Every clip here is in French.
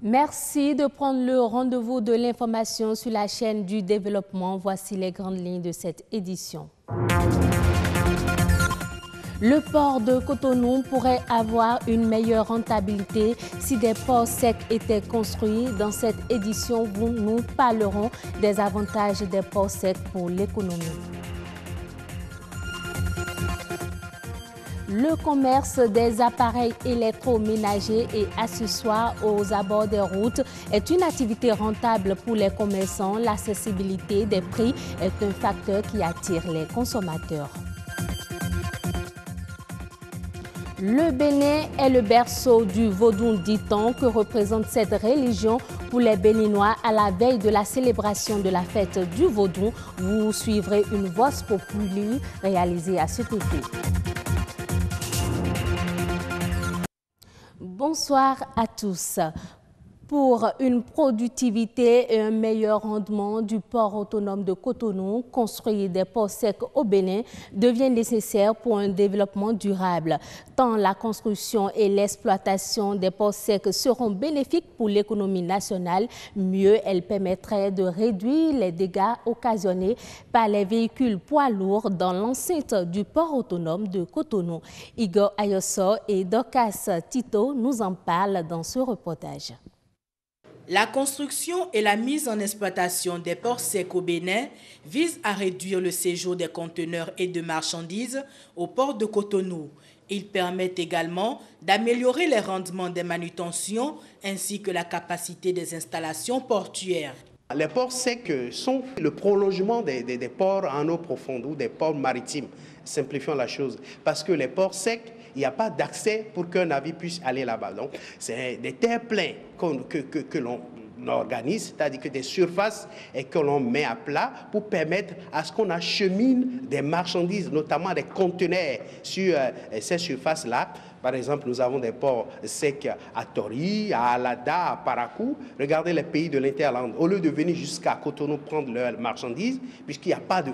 Merci de prendre le rendez-vous de l'information sur la chaîne du développement. Voici les grandes lignes de cette édition. Le port de Cotonou pourrait avoir une meilleure rentabilité si des ports secs étaient construits. Dans cette édition, nous parlerons des avantages des ports secs pour l'économie. Le commerce des appareils électroménagers et accessoires aux abords des routes est une activité rentable pour les commerçants. L'accessibilité des prix est un facteur qui attire les consommateurs. Le Bénin est le berceau du vaudou, dit-on, que représente cette religion pour les Béninois à la veille de la célébration de la fête du vaudou. Vous suivrez une Vox Populi réalisée à cet effet. Bonsoir à tous. Pour une productivité et un meilleur rendement du port autonome de Cotonou, construire des ports secs au Bénin devient nécessaire pour un développement durable. Tant la construction et l'exploitation des ports secs seront bénéfiques pour l'économie nationale, mieux elles permettraient de réduire les dégâts occasionnés par les véhicules poids lourds dans l'enceinte du port autonome de Cotonou. Igor Ayosso et Dorcas Tito nous en parlent dans ce reportage. La construction et la mise en exploitation des ports secs au Bénin visent à réduire le séjour des conteneurs et de marchandises au port de Cotonou. Ils permettent également d'améliorer les rendements des manutentions ainsi que la capacité des installations portuaires. Les ports secs sont le prolongement des ports en eau profonde ou des ports maritimes. Simplifions la chose. Parce que les ports secs, il n'y a pas d'accès pour qu'un navire puisse aller là-bas. Donc, c'est des terre-pleins que l'on organise, c'est-à-dire que des surfaces et que l'on met à plat pour permettre à ce qu'on achemine des marchandises, notamment des conteneurs sur ces surfaces-là. Par exemple, nous avons des ports secs à Tori, à Alada, à Parakou. Regardez les pays de l'Interland. Au lieu de venir jusqu'à Cotonou prendre leurs marchandises, puisqu'il n'y a pas de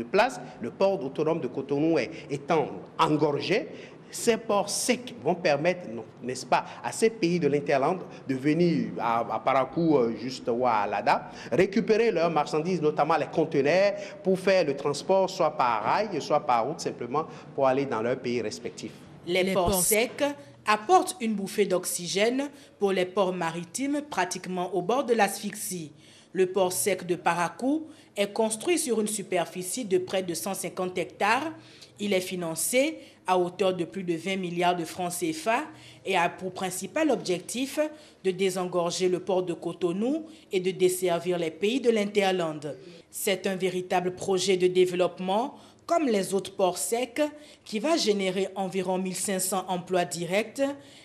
place, le port autonome de Cotonou étant engorgé, ces ports secs vont permettre, n'est-ce pas, à ces pays de l'Interland de venir à Parakou, juste ou à Alada, récupérer leurs marchandises, notamment les conteneurs, pour faire le transport soit par rail, soit par route, simplement pour aller dans leurs pays respectifs. Les ports secs apportent une bouffée d'oxygène pour les ports maritimes pratiquement au bord de l'asphyxie. Le port sec de Parakou est construit sur une superficie de près de 150 hectares. Il est financé à hauteur de plus de 20 milliards de francs CFA et a pour principal objectif de désengorger le port de Cotonou et de desservir les pays de l'Interland. C'est un véritable projet de développement comme les autres ports secs, qui va générer environ 1500 emplois directs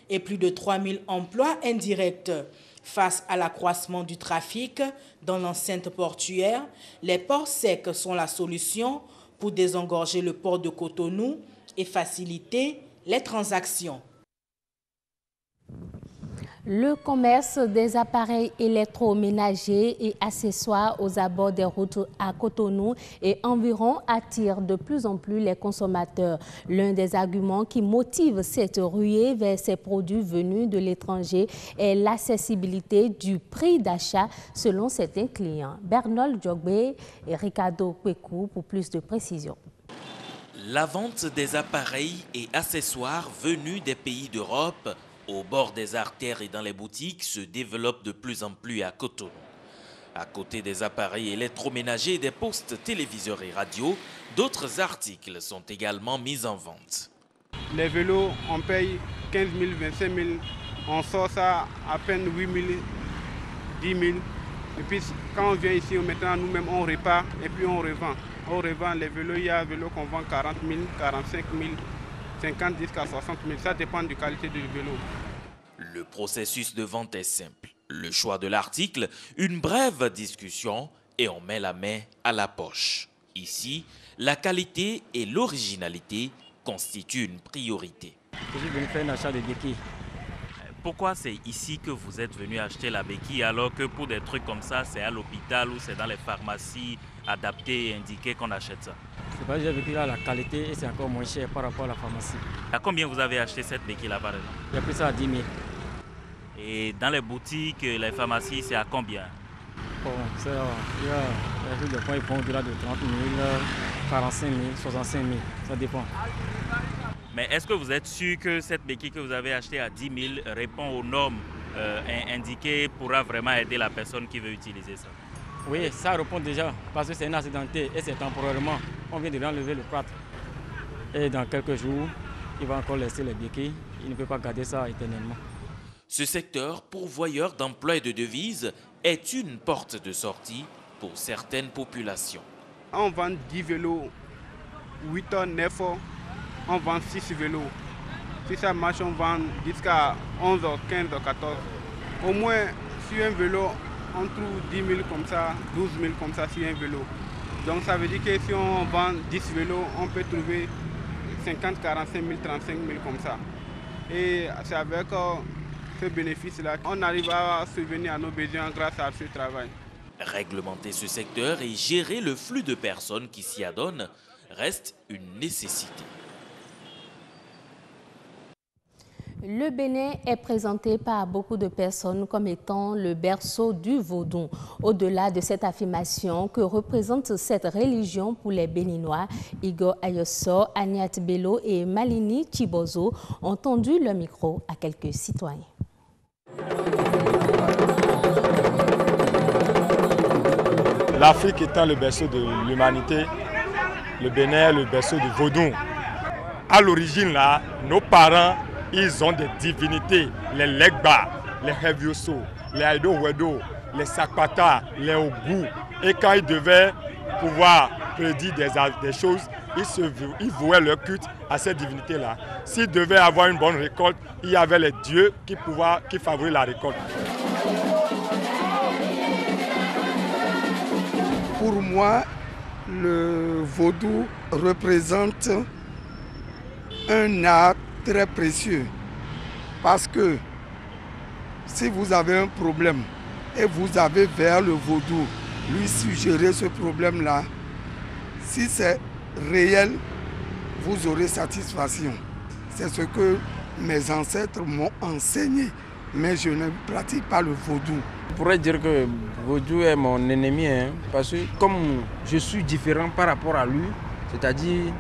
et plus de 3000 emplois indirects. Face à l'accroissement du trafic dans l'enceinte portuaire, les ports secs sont la solution pour désengorger le port de Cotonou et faciliter les transactions. Le commerce des appareils électroménagers et accessoires aux abords des routes à Cotonou et environ attire de plus en plus les consommateurs. L'un des arguments qui motive cette ruée vers ces produits venus de l'étranger est l'accessibilité du prix d'achat selon certains clients. Bernold Djogbe et Ricardo Kwekou pour plus de précisions. La vente des appareils et accessoires venus des pays d'Europe au bord des artères et dans les boutiques se développe de plus en plus à Cotonou. À côté des appareils électroménagers, des postes, téléviseurs et radios, d'autres articles sont également mis en vente. Les vélos, on paye 15 000, 25 000, on sort ça à peine 8 000, 10 000. Et puis quand on vient ici, maintenant nous-mêmes on répare et puis on revend. On revend les vélos, il y a des vélos qu'on vend 40 000, 45 000. 50 jusqu'à 60 000, ça dépend de la qualité du vélo. Le processus de vente est simple. Le choix de l'article, une brève discussion et on met la main à la poche. Ici, la qualité et l'originalité constituent une priorité. Je suis venu faire un achat de béquilles. Pourquoi c'est ici que vous êtes venu acheter la béquille alors que pour des trucs comme ça, c'est à l'hôpital ou c'est dans les pharmacies adaptées et indiquées qu'on achète ça? C'est parce que j'ai vécu là la qualité et c'est encore moins cher par rapport à la pharmacie. À combien vous avez acheté cette béquille là par exemple? J'ai pris ça à 10 000. Et dans les boutiques, les pharmacies, c'est à combien? Bon, il y a des points, ils vont au-delà de 30 000, 45 000, 65 000, ça dépend. Mais est-ce que vous êtes sûr que cette béquille que vous avez achetée à 10 000 répond aux normes indiquées, pourra vraiment aider la personne qui veut utiliser ça? Oui, ça répond déjà, parce que c'est un accidenté et c'est temporairement. On vient de lui enlever le plâtre. Et dans quelques jours, il va encore laisser les béquilles. Il ne peut pas garder ça éternellement. Ce secteur, pourvoyeur d'emplois et de devises, est une porte de sortie pour certaines populations. On vend 10 vélos, 8 heures, 9 heures, on vend 6 vélos. Si ça marche, on vend jusqu'à 11 heures, 15 heures, 14 heures. Au moins, sur un vélo, on trouve 10 000 comme ça, 12 000 comme ça sur un vélo. Donc ça veut dire que si on vend 10 vélos, on peut trouver 50, 45 000, 35 000 comme ça. Et c'est avec ce bénéfice-là, on arrive à subvenir à nos besoins grâce à ce travail. Réglementer ce secteur et gérer le flux de personnes qui s'y adonnent reste une nécessité. Le Bénin est présenté par beaucoup de personnes comme étant le berceau du vaudou. Au-delà de cette affirmation que représente cette religion pour les Béninois, Igor Ayosso, Agnat Bello et Malini Chibozo ont tendu le micro à quelques citoyens. L'Afrique étant le berceau de l'humanité, le Bénin est le berceau du vaudou. À l'origine, là, nos parents, ils ont des divinités, les Legba, les Hevioso, les Aido Wedo, les Sakpata, les Ogou. Et quand ils devaient pouvoir prédire des choses, ils vouaient leur culte à ces divinités-là. S'ils devaient avoir une bonne récolte, il y avait les dieux qui favorisaient la récolte. Pour moi, le vaudou représente un art très précieux parce que si vous avez un problème et vous avez vers le vaudou lui suggérer ce problème-là, si c'est réel, vous aurez satisfaction. C'est ce que mes ancêtres m'ont enseigné, mais je ne pratique pas le vaudou. Je pourrais dire que vaudou est mon ennemi, parce que comme je suis différent par rapport à lui, c'est-à-dire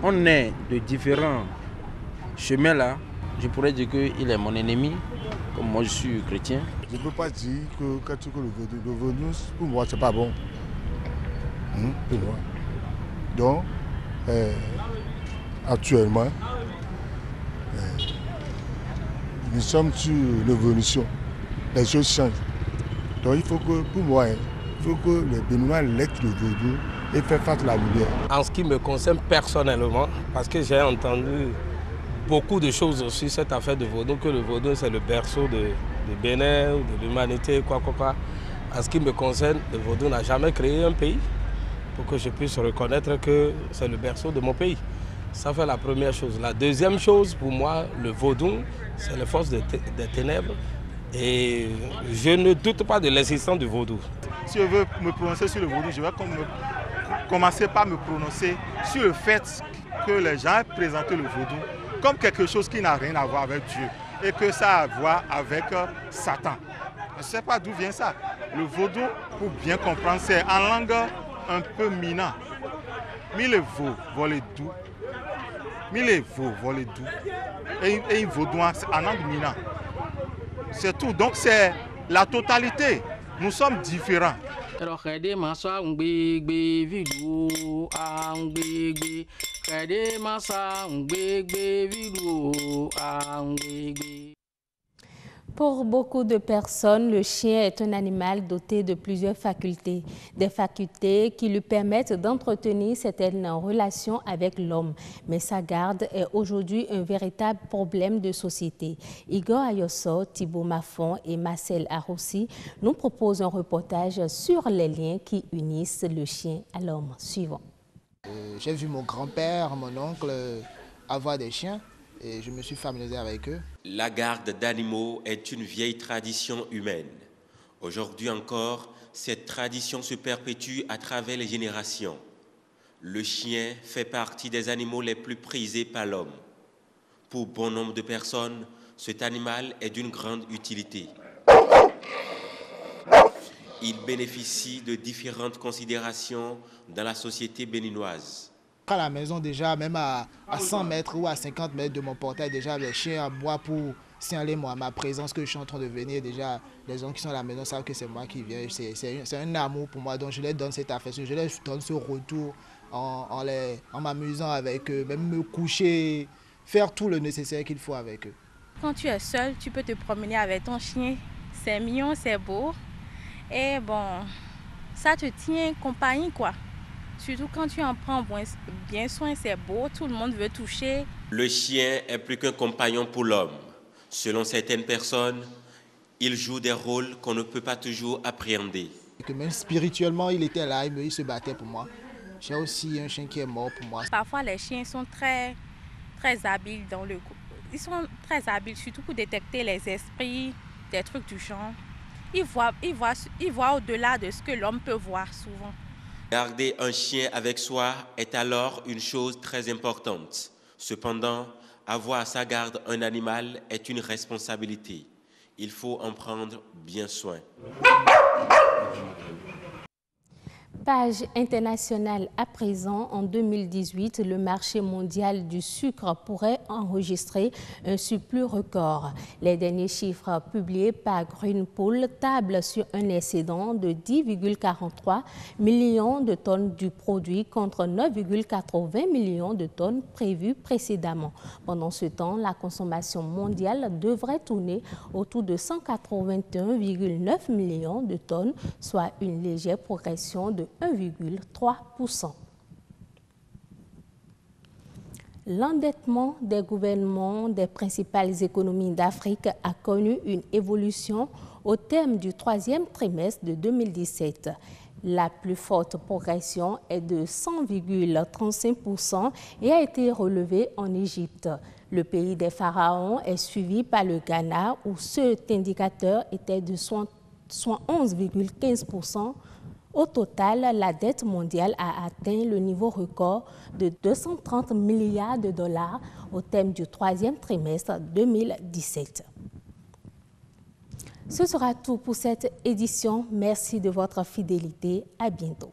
on est de différents chemins là, je pourrais dire qu'il est mon ennemi, comme moi je suis chrétien. Je ne peux pas dire que le vaudou, pour moi, c'est pas bon. Pour moi. Donc, actuellement, nous sommes sur l'évolution. Les choses changent. Donc, il faut que, pour moi, il faut que les Béninois laissent le vaudou et fassent face à la lumière. En ce qui me concerne personnellement, parce que j'ai entendu beaucoup de choses sur cette affaire de vaudou, que le vaudou c'est le berceau de Bénin, de l'humanité, quoi. En ce qui me concerne, le vaudou n'a jamais créé un pays pour que je puisse reconnaître que c'est le berceau de mon pays. Ça fait la première chose. La deuxième chose, pour moi, le vaudou, c'est les forces des ténèbres. Et je ne doute pas de l'existence du vaudou. Si je veux me prononcer sur le vaudou, je vais commencer par me prononcer sur le fait que les gens aient présenté le vaudou comme quelque chose qui n'a rien à voir avec Dieu et que ça a à voir avec Satan. Je ne sais pas d'où vient ça. Le vaudou, pour bien comprendre, c'est en langue un peu mina. Mille veaux volés doux. Mille veaux volés doux. Et un vaudou en langue mina. C'est tout. Donc c'est la totalité. Nous sommes différents. Pour beaucoup de personnes, le chien est un animal doté de plusieurs facultés. Des facultés qui lui permettent d'entretenir certaines relations avec l'homme. Mais sa garde est aujourd'hui un véritable problème de société. Igor Ayosso, Thibaut Maffon et Marcel Arossi nous proposent un reportage sur les liens qui unissent le chien à l'homme. Suivant. J'ai vu mon grand-père, mon oncle avoir des chiens. Et je me suis familiarisé avec eux. La garde d'animaux est une vieille tradition humaine. Aujourd'hui encore, cette tradition se perpétue à travers les générations. Le chien fait partie des animaux les plus prisés par l'homme. Pour bon nombre de personnes, cet animal est d'une grande utilité. Il bénéficie de différentes considérations dans la société béninoise. À la maison déjà, même à 100 mètres ou à 50 mètres de mon portail, déjà les chiens aboient pour signaler ma présence, que je suis en train de venir. Déjà, les gens qui sont à la maison savent que c'est moi qui viens. C'est un amour pour moi, donc je leur donne cette affection, je leur donne ce retour en m'amusant avec eux, même me coucher, faire tout le nécessaire qu'il faut avec eux. Quand tu es seul, tu peux te promener avec ton chien. C'est mignon, c'est beau. Et bon, ça te tient compagnie, quoi. Surtout quand tu en prends bien soin, c'est beau, tout le monde veut toucher. Le chien est plus qu'un compagnon pour l'homme. Selon certaines personnes, il joue des rôles qu'on ne peut pas toujours appréhender. Que même spirituellement, il était là, il se battait pour moi. J'ai aussi un chien qui est mort pour moi. Parfois, les chiens sont très habiles dans le coup. Ils sont très habiles, surtout pour détecter les esprits, des trucs du genre. Ils voient au-delà de ce que l'homme peut voir souvent. Garder un chien avec soi est alors une chose très importante. Cependant, avoir à sa garde un animal est une responsabilité. Il faut en prendre bien soin. Page internationale à présent, en 2018, le marché mondial du sucre pourrait enregistrer un surplus record. Les derniers chiffres publiés par Greenpool tablent sur un excédent de 10,43 millions de tonnes du produit contre 9,80 millions de tonnes prévues précédemment. Pendant ce temps, la consommation mondiale devrait tourner autour de 181,9 millions de tonnes, soit une légère progression de 1,3%. L'endettement des gouvernements des principales économies d'Afrique a connu une évolution au terme du troisième trimestre de 2017. La plus forte progression est de 100,35% et a été relevée en Égypte. Le pays des pharaons est suivi par le Ghana où cet indicateur était de 11,15%. Au total, la dette mondiale a atteint le niveau record de 230 milliards de dollars au terme du troisième trimestre 2017. Ce sera tout pour cette édition. Merci de votre fidélité. À bientôt.